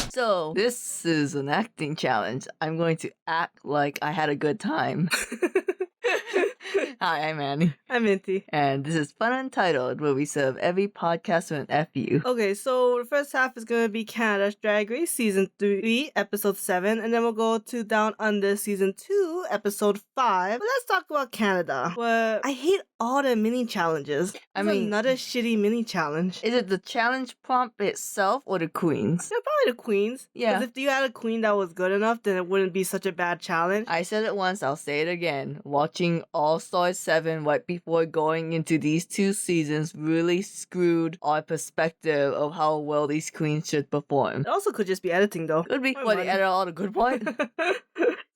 So, this is an acting challenge. I'm going to act like I had a good time. Hi, I'm Annie. I'm Minty. And this is Fun Untitled, where we serve every podcast with an FU. Okay, so the first half is going to be Canada's Drag Race Season 3, Episode 7, and then we'll go to Down Under Season 2, Episode 5. But let's talk about Canada, where I hate all the mini challenges. I mean, another shitty mini challenge. Is it the challenge prompt itself or the queens? Yeah, probably the queens. Yeah. Because if you had a queen that was good enough, then it wouldn't be such a bad challenge. I said it once, I'll say it again. Watching All-Star 7 right before going into these two seasons really screwed our perspective of how well these queens should perform. It also could just be editing, though. Could be. Or What, they money. edited all the good parts?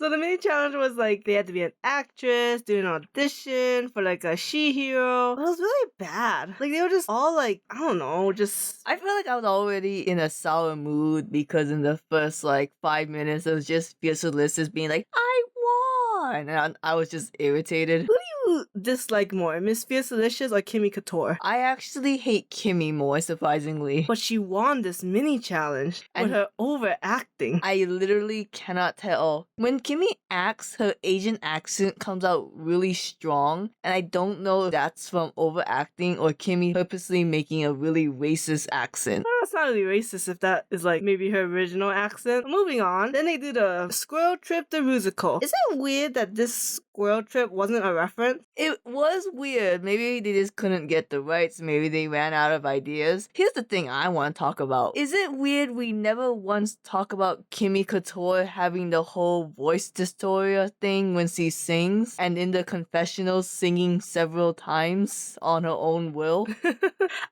So the mini challenge was like they had to be an actress, do an audition for like a she-hero. But it was really bad. Like they were just all like, I don't know, just... I feel like I was already in a sour mood because in the first 5 minutes it was just Fierce Alyssa's being like, I won! And I was just irritated. Who do you dislike more, Miss Fierce Delicious or Kimmy Couture? I actually hate Kimmy more, surprisingly. But she won this mini challenge with And- her overacting. I literally cannot tell. When Kimmy acts, her Asian accent comes out really strong, and I don't know if that's from overacting or Kimmy purposely making a really racist accent. It's not really racist if that is like maybe her original accent. Moving on, then they do the Squirrel Trip to Rusical. Is it weird that this Squirrel Trip wasn't a reference? It was weird. Maybe they just couldn't get the rights. Maybe they ran out of ideas. Here's the thing I want to talk about. Is it weird we never once talk about Kimmy Couture having the whole voice dystoria thing when she sings, and in the confessional singing several times on her own will?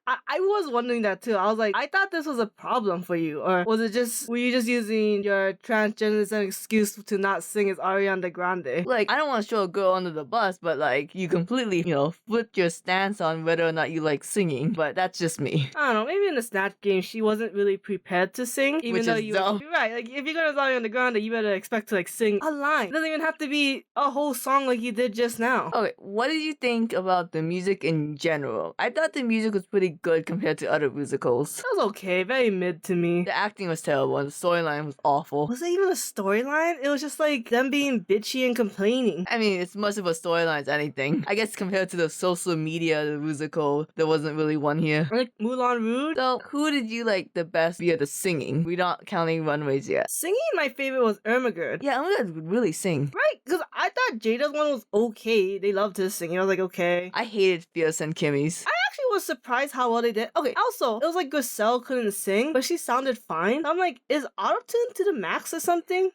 I was wondering that too. I was like, I thought this was a problem for you, or were you just using your transgender as an excuse to not sing as Ariana Grande? Like, I don't want to show a girl under the bus, but you completely, flipped your stance on whether or not you like singing. But that's just me. I don't know, maybe in the Snatch game she wasn't really prepared to sing. Even Which though is dumb. you're right, like if you're gonna Ariana Grande, you better expect to sing a line. It doesn't even have to be a whole song like you did just now. Okay, what did you think about the music in general? I thought the music was pretty good compared to other musicals. That was okay, very mid to me. The acting was terrible and the storyline was awful. Was it even a storyline? It was just them being bitchy and complaining. I mean, it's much of a storyline as anything. I guess compared to the social media, the musical, there wasn't really one here. Like Moulin Rouge. So, who did you like the best via the singing? We're not counting runways yet. Singing, my favorite was Ermagerd. Yeah, Omega could really sing. Right, because I thought Jada's one was okay. They loved his singing. I was like, okay. I hated Fierce and Kimmy's. I actually was surprised how well they did. Okay, also, it was like Griselle couldn't sing, but she sounded fine. I'm like, is autotune to the max or something?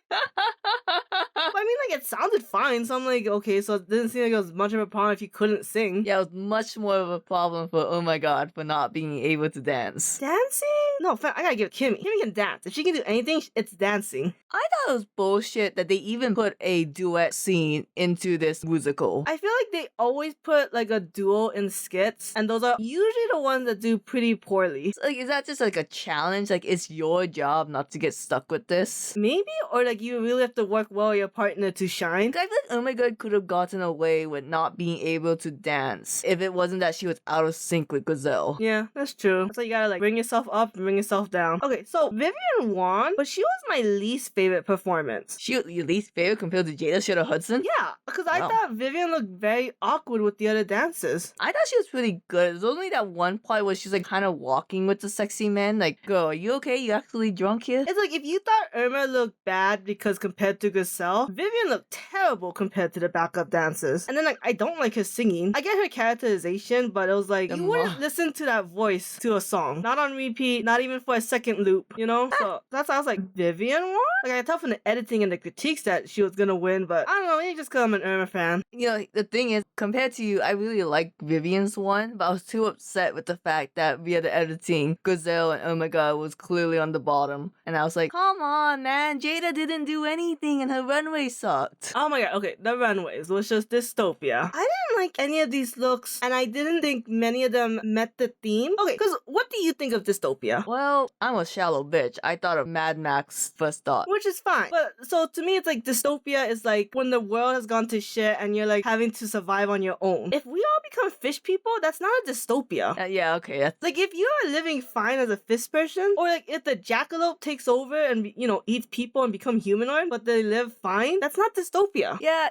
I mean, it sounded fine, so I'm like, okay, so it didn't seem like it was much of a problem if you couldn't sing. Yeah, it was much more of a problem for Oh My God for not being able to dance. Dancing? No, I gotta give it Kimmy. Kimmy can dance. If she can do anything, it's dancing. I thought it was bullshit that they even put a duet scene into this musical. I feel like they always put a duo in skits, and those are usually the ones that do pretty poorly. So, is that just a challenge? It's your job not to get stuck with this? Maybe? Or you really have to work well with your partner to shine? I feel like Oh My God could have gotten away with not being able to dance if it wasn't that she was out of sync with Gazelle. Yeah, that's true. So you gotta bring yourself up and bring yourself down. Okay, so Vivian won, but she was my least favorite performance. She was your least favorite compared to Jada Shadow Hudson? Yeah, because I Wow. thought Vivian looked very awkward with the other dancers. I thought she was pretty good. There's only that one part where she's kind of walking with the sexy man. Girl, are you okay? You actually drunk here? It's if you thought Irma looked bad because compared to Griselle, Vivian looked terrible compared to the backup dancers. And then I don't like her singing. I get her characterization, but it was you wouldn't listen to that voice to a song. Not on repeat, not even for a second loop, So that's why I was like, Vivian won? I could tell from the editing and the critiques that she was gonna win, but I don't know, maybe just because I'm an Irma fan. The thing is, compared to you, I really liked Vivian's one, but I was too upset with the fact that via the editing, Gazelle and Oh My God was clearly on the bottom. And I was like, come on, man, Jada didn't do anything and her runway sucked. Oh my god, okay, the runways was just dystopia. I didn't like any of these looks, and I didn't think many of them met the theme. Okay, because what do you think of dystopia? dystopia. Well, I'm a shallow bitch. I thought of Mad Max first thought. Which is fine. But so to me, it's like dystopia is like when the world has gone to shit and you're like having to survive on your own. If we all become fish people, that's not a dystopia. Yeah, okay. That's... Like if you are living fine as a fish person, or like if the jackalope takes over and eats people and become humanoid, but they live fine, that's not dystopia. Yeah,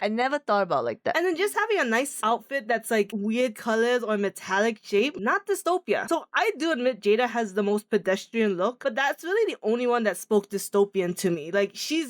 I never thought about like that. And then just having a nice outfit that's like weird colors or metallic shape, not dystopia. So I do admit Jada has the most pedestrian look, but that's really the only one that spoke dystopian to me. Like she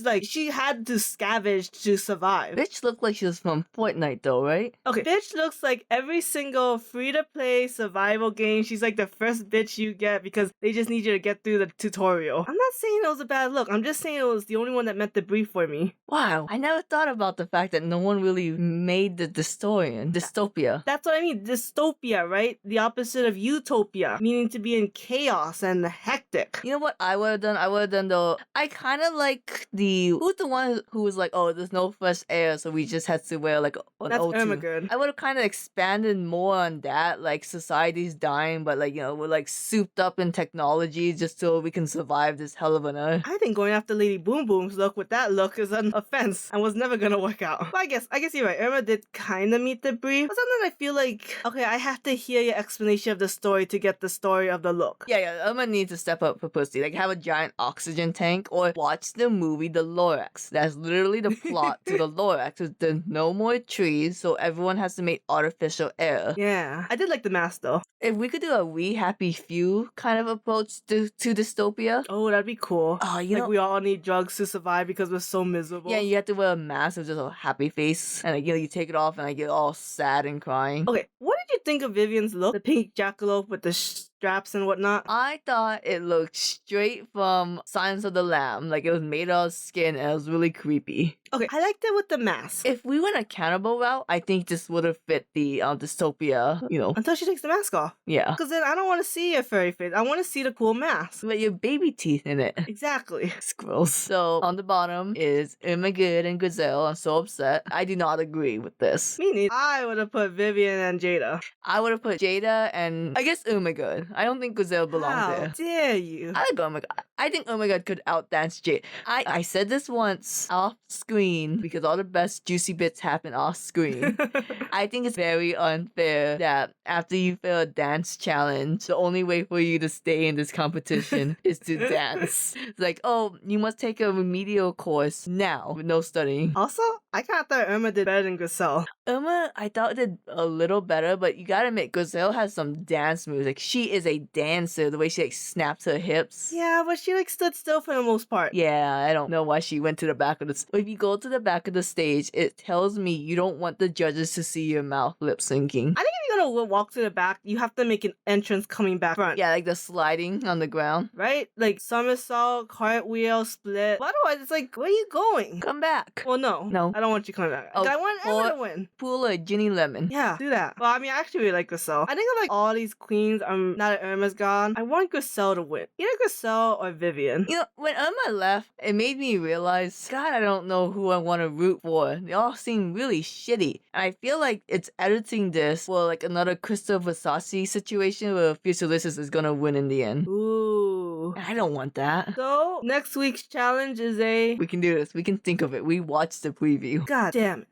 had to scavenge to survive. Bitch looked like she was from Fortnite though, right? Okay, bitch looks like every single free-to-play survival game. She's like the first bitch you get because they just need you to get through the tutorial. I'm not saying it was a bad look. I'm just saying it was the only one that met the brief for me. Wow, I never thought about the fact that no one really made the dystopia. That's what I mean. Dystopia, right? The opposite of utopia, meaning to be in chaos and hectic. You know what I would have done? I would have done though. I kind of like who's the one who was like, oh, there's no fresh air, so we just had to wear like an That's O2. Ermagerd. I would have kind of expanded more on that, like society's dying, but like we're like souped up in technology just so we can survive this hell of an earth. I think going after Lady Boom Boom's look with that look is an offense and was never gonna work out. But I guess you're right. Irma did kind of meet the brief, but sometimes I feel like, okay, I have to hear your explanation of the story to get the story of the look. Yeah, Irma needs to step up for pussy. Like have a giant oxygen tank or watch the movie The Lorax. That's literally the plot to The Lorax. There's no more trees, so everyone has to make artificial air. Yeah, I did like the mask though. If we could do a We Happy Few kind of approach to dystopia. Oh, that'd be cool. Oh, we all need drugs to survive because we're so miserable. Yeah, you have to wear a mask with just a happy face. And like, you take it off and I get all sad and crying. Okay, what did you think of Vivian's look? The pink jackalope with the straps and whatnot? I thought it looked straight from Silence of the Lamb. Like it was made out of skin and it was really creepy. Okay, I liked it with the mask. If we went a cannibal route, I think this would have fit the dystopia, Until she takes the mask off. Yeah. Because then I don't want to see your furry face. I want to see the cool mask. But your baby teeth in it. Exactly. Squirrels. So on the bottom is Ermagerd and Gazelle. I'm so upset. I do not agree with this. Me neither. I would have put Vivian and Jada. I would have put Jada and I guess Ermagerd. I don't think Gazelle belongs How there. dare you? I like Ermagerd. I think Ermagerd could outdance Jada. I said this once off screen because all the best juicy bits happen off screen. I think it's very unfair that after you fail a dance challenge, the only way for you to stay in this competition is to dance. It's like, oh, you must take a remedial course now with no studying. Also, I kind of thought Irma did better than Gazelle. Irma, I thought did a little better, but you gotta admit, Gazelle has some dance moves. Like, she is a dancer, the way she, like, snaps her hips. Yeah, but she, like, stood still for the most part. Yeah, I don't know why she went to the back of the... If you go to the back of the stage, it tells me you don't want the judges to see your mouth lip syncing. I think if you're gonna walk to the back, you have to make an entrance coming back front. Yeah, like the sliding on the ground. Right? Like, somersault, cartwheel, split. But otherwise, it's like, where are you going? Come back. Well, no. No. I don't want you coming back. Oh, I want Emma to win. Pull a Ginny Lemon. Yeah, do that. Well, I mean, I actually really like Griselle. I think of like all these queens, now that Irma's gone, I want Griselle to win. Either Griselle or Vivian. When Irma left, it made me realize, God, I don't know who I want to root for. They all seem really shitty. And I feel like it's editing this for like another Crystal Versace situation where Futurelicious is gonna win in the end. Ooh. I don't want that. So, next week's challenge is We can do this. We can think of it. We watched the preview. God damn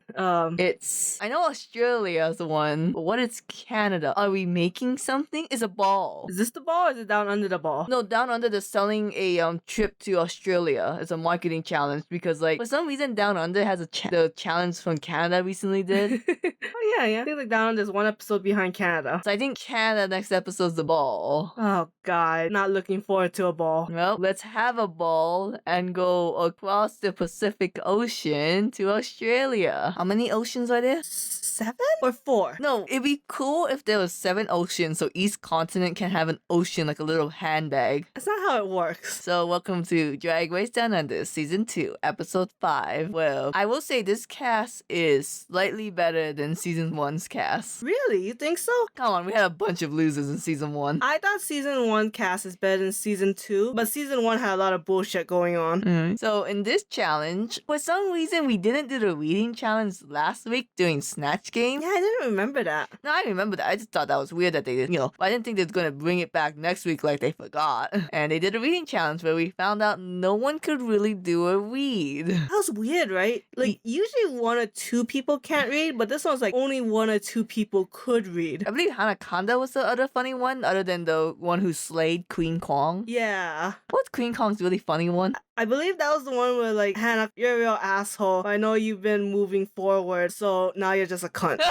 it. I know Australia's the one, but what is Canada? Are we making something? It's a ball. Is this the ball or is it down under the ball? No, Down Under, they're selling a trip to Australia. It's a marketing challenge because like for some reason Down Under has the challenge from Canada recently did. Oh yeah. I think like Down Under's one episode behind Canada. So I think Canada next episode's the ball. Oh god, not looking forward to a ball. Well, let's have a ball and go across the Pacific Ocean to Australia. How many oceans are there? 7 or 4? No, it'd be cool if there was 7 oceans so each continent can have an ocean like a little handbag. That's not how it works. So welcome to Drag Race Down Under Season 2, Episode 5. Well, I will say this cast is slightly better than Season 1's cast. Really? You think so? Come on, we had a bunch of losers in Season 1. I thought Season 1 cast is better than Season 2, but Season 1 had a lot of bullshit going on. So in this challenge, for some reason we didn't do the reading challenge last week during Snatch Game. Yeah, I didn't remember that. No, I remember that. I just thought that was weird that they did, but I didn't think they were gonna bring it back next week like they forgot. And they did a reading challenge where we found out no one could really do a read. That was weird, right? Like, usually 1 or 2 people can't read, but this one's like only 1 or 2 people could read. I believe Hanaconda was the other funny one, other than the one who slayed Queen Kong. Yeah. What's Queen Kong's really funny one? I believe that was the one where, like, Hannah, you're a real asshole. I know you've been moving forward, so now you're just a cunt.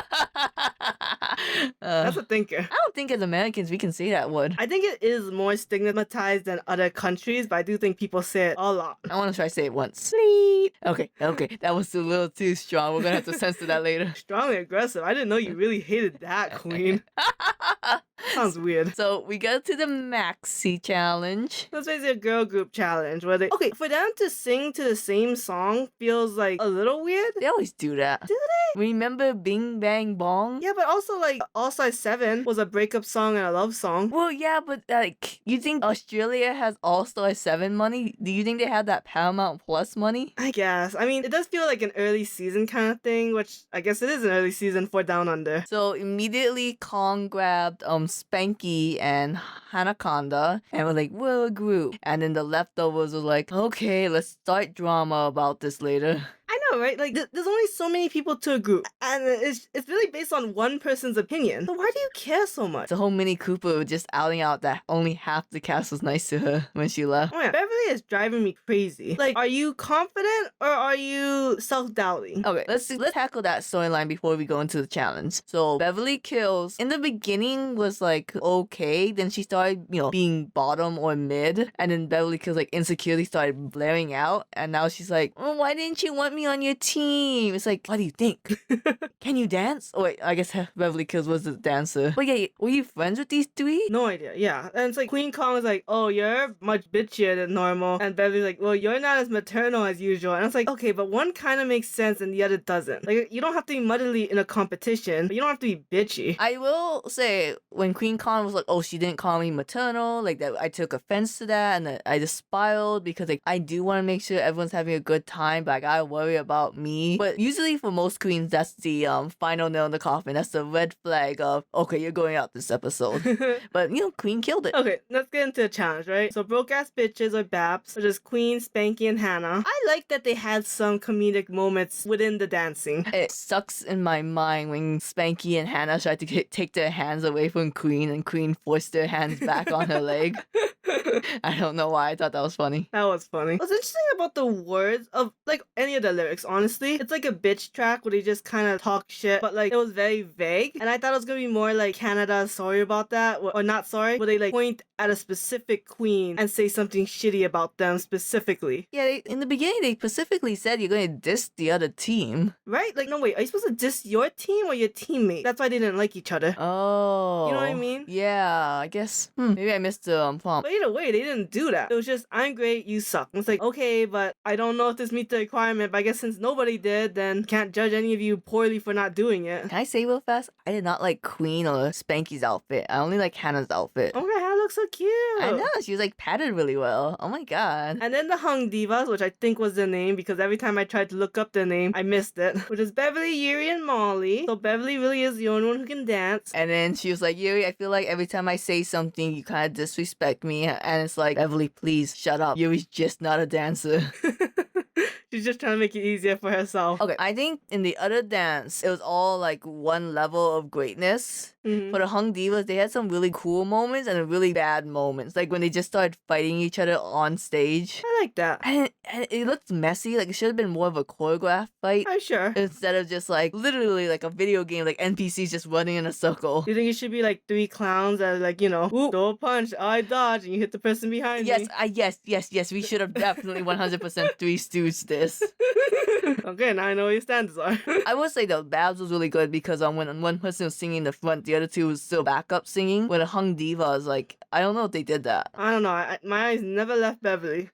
That's a thinker. I don't think as Americans we can say that word. I think it is more stigmatized than other countries, but I do think people say it a lot. I want to try to say it once. Sleep. Okay, that was a little too strong. We're gonna have to censor that later. Strongly aggressive. I didn't know you really hated that, Queen. Sounds weird. So we go to the Maxi challenge. That's basically a girl group challenge where for them to sing to the same song feels like a little weird. They always do that. Do they? Remember Bing Bang Bong? Yeah, but also like All Size 7 was a breakup song and a love song. Well, yeah, but like, you think Australia has All Star 7 money? Do you think they have that Paramount Plus money? I guess. I mean, it does feel like an early season kind of thing, which I guess it is an early season for Down Under. So immediately Kong grabbed Spanky and Hanaconda and was like, we're a group. And then the leftovers were like, okay, let's start drama about this later. I know, right? Like, there's only so many people to a group, and it's really based on one person's opinion. So why do you care so much? The whole Mini Cooper just outing out that only half the cast was nice to her when she left. Oh yeah, Beverly is driving me crazy. Like, are you confident or are you self-doubting? Okay, let's tackle that storyline before we go into the challenge. So Beverly Kills in the beginning was like okay, then she started being bottom or mid, and then Beverly Kills like insecurely started blaring out, and now she's like, oh, why didn't you want me on your team? It's like, what do you think? Can you dance? Oh wait, I guess Beverly Kills was the dancer. But yeah, were you friends with these three? No idea. Yeah, and it's like Queen Kong is like, oh, you're much bitchier than normal, and Beverly's like, well, you're not as maternal as usual. And it's like, okay, but one kind of makes sense and the other doesn't. Like, you don't have to be muddly in a competition, but you don't have to be bitchy. I will say, when Queen Kong was like, oh, she didn't call me maternal, like that, I took offense to that, and I just spiraled because like I do want to make sure everyone's having a good time, but I gotta worry about me. But usually for most queens, that's the final nail in the coffin. That's the red flag of, okay, you're going out this episode. But Queen killed it. Okay, let's get into the challenge, right? So broke ass bitches or BAB'Z, which is Queen, Spanky, and Hannah. I like that they had some comedic moments within the dancing. It sucks in my mind when Spanky and Hannah tried to take their hands away from Queen and Queen forced their hands back on her leg. I don't know why I thought that was funny. That was funny. What's interesting about the words of like any of the lyrics, honestly, it's like a bitch track where they just kind of talk shit, but like it was very vague. And I thought it was gonna be more like Canada, sorry about that, or not sorry, where they like point at a specific queen and say something shitty about them specifically. Yeah, in the beginning they specifically said you're going to diss the other team. Right? Like, no, wait, are you supposed to diss your team or your teammate? That's why they didn't like each other. Oh. You know what I mean? Yeah, I guess. Maybe I missed the prompt. But either way, they didn't do that. It was just, I'm great, you suck. And it's like, okay, but I don't know if this meets the requirement, but I guess since nobody did, then can't judge any of you poorly for not doing it. Can I say real fast? I did not like Queen or Spanky's outfit. I only like Hannah's outfit. Oh my god, Hannah looks so cute. I know, she was like padded really well. Oh my god. And then the Hung Divas, which I think was the name because every time I tried to look up the name, I missed it. Which is Beverly, Yuri, and Molly. So Beverly really is the only one who can dance. And then she was like, Yuri, I feel like every time I say something, you kind of disrespect me. And it's like, Beverly, please shut up. Yuri's just not a dancer. She's just trying to make it easier for herself. Okay, I think in the other dance, it was all like one level of greatness. For the Hung Divas, they had some really cool moments and really bad moments. Like when they just started fighting each other on stage. I like that. And it looked messy. Like it should have been more of a choreographed fight. I'm sure. Instead of just like literally like a video game, like NPCs just running in a circle. You think it should be like 3 clowns that are like, whoop, throw a punch, I dodge, and you hit the person behind yes, me? Yes. We should have definitely 100% Three Stooges this. Okay, now I know what your standards are. I would say though, BAB'Z was really good because when one person was singing in the front, the other two was still backup singing. Where the Hung Divas, like, I don't know if they did that. I don't know. My eyes never left Beverly.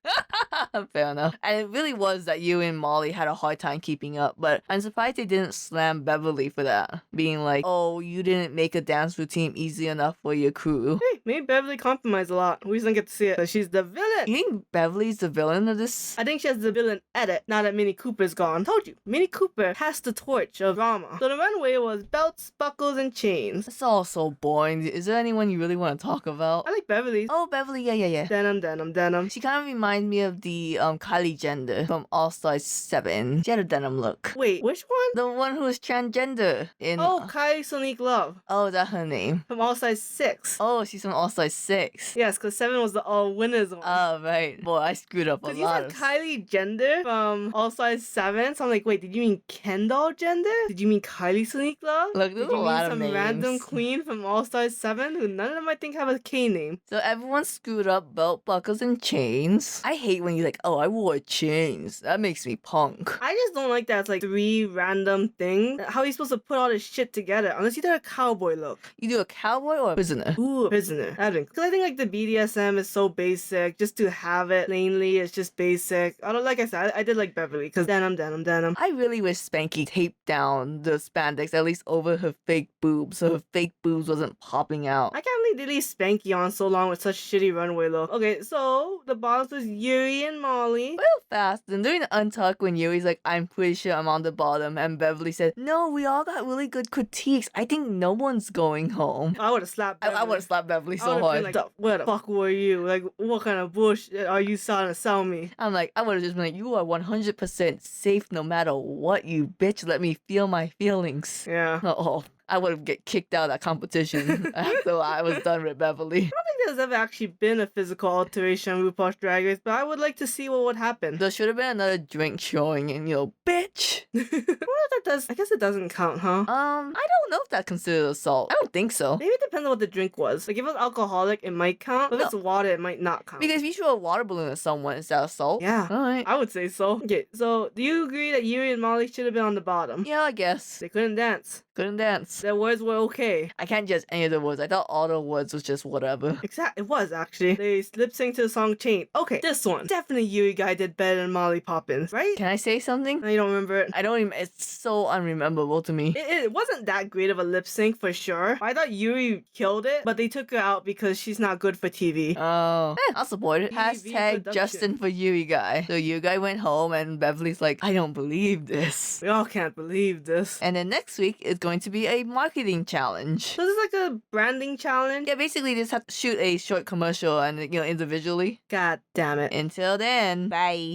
Fair enough. And it really was that you and Molly had a hard time keeping up, but I'm surprised they didn't slam Beverly for that. Being like, oh, you didn't make a dance routine easy enough for your crew. Hey, maybe Beverly compromised a lot. We just didn't get to see it, but she's the villain. You think Beverly's the villain of this? I think she has the villain edit now that Minnie Cooper's gone. Told you, Minnie Cooper passed the torch of drama. So the runway was belts, buckles, and chains. It's all so boring. Is there anyone you really want to talk about? I like Beverly's. Oh, Beverly, yeah. Denim, denim, denim. She kind of reminds me of the Kylie Jenner from All-Star 7. She had a denim look. Wait, which one? The one who was transgender in... Oh, Kylie Sonique Love. Oh, is that her name? From All Size 6. Oh, she's from All-Star 6. Yes, because 7 was the all winners one. Oh, right. Boy, I screwed up a lot. Because you said Kylie Jenner from All Size 7, so I'm like, wait, did you mean Kendall Jenner? Did you mean Kylie Sonique Love? Look, there's did you a lot mean of some names. random queen from All Size 7 who none of them I think have a K name? So everyone screwed up belt buckles and chains. I hate when you're like, oh, I wore chains. That makes me punk. I just don't like that it's like 3 random things. How are you supposed to put all this shit together? Unless you do a cowboy look. You do a cowboy or a prisoner? Ooh, a prisoner. Because I think like the BDSM is so basic. Just to have it plainly is just basic. Although, like I said, I did like Beverly because denim, denim, denim. I really wish Spanky taped down the spandex at least over her fake boobs so her fake boobs wasn't popping out. I can't believe they leave Spanky on so long with such shitty runway look. Okay, so the bottoms was Yuri and Molly. Real fast. And during the untuck when Yuri's like, I'm pretty sure I'm on the bottom, and Beverly said, no, we all got really good critiques. I think no one's going home. I would have slapped Beverly. I would have slapped Beverly so been hard. like, where the fuck were you? Like, what kind of bullshit are you trying to sell me? I'm like, I would have just been like, you are 100% safe no matter what, you bitch. Let me feel my feelings. Yeah. Oh, I would have get kicked out of that competition after I was done with Beverly. I don't think there's ever actually been a physical alteration on RuPaul's Drag Race, but I would like to see what would happen. There should have been another drink showing and, bitch. Well, that does. I guess it doesn't count, huh? I don't know if that's considered assault. I don't think so. Maybe it depends on what the drink was. Like, if it was alcoholic, it might count. But if it's water, it might not count. Because if you throw a water balloon at someone, is that assault? Yeah. Alright. I would say so. Okay, so do you agree that Yuri and Molly should have been on the bottom? Yeah, I guess. They couldn't dance. Couldn't dance. Their words were okay. I can't judge any of the words. I thought all the words was just whatever. It was actually. They lip synced to the song Chain. Okay, this one. Definitely Yuri guy did better than Molly Poppins, right? Can I say something? No, you don't remember it. I don't even. It's so unrememberable to me. It wasn't that great of a lip sync for sure. I thought Yuri killed it, but they took her out because she's not good for TV. Oh. I'll support it. TV Hashtag production. Justin for Yuri guy. So Yuri guy went home and Beverly's like, I don't believe this. We all can't believe this. And then next week is going to be a marketing challenge. So this is like a branding challenge? Yeah, basically they just have to shoot a short commercial and, individually. God damn it. Until then, bye.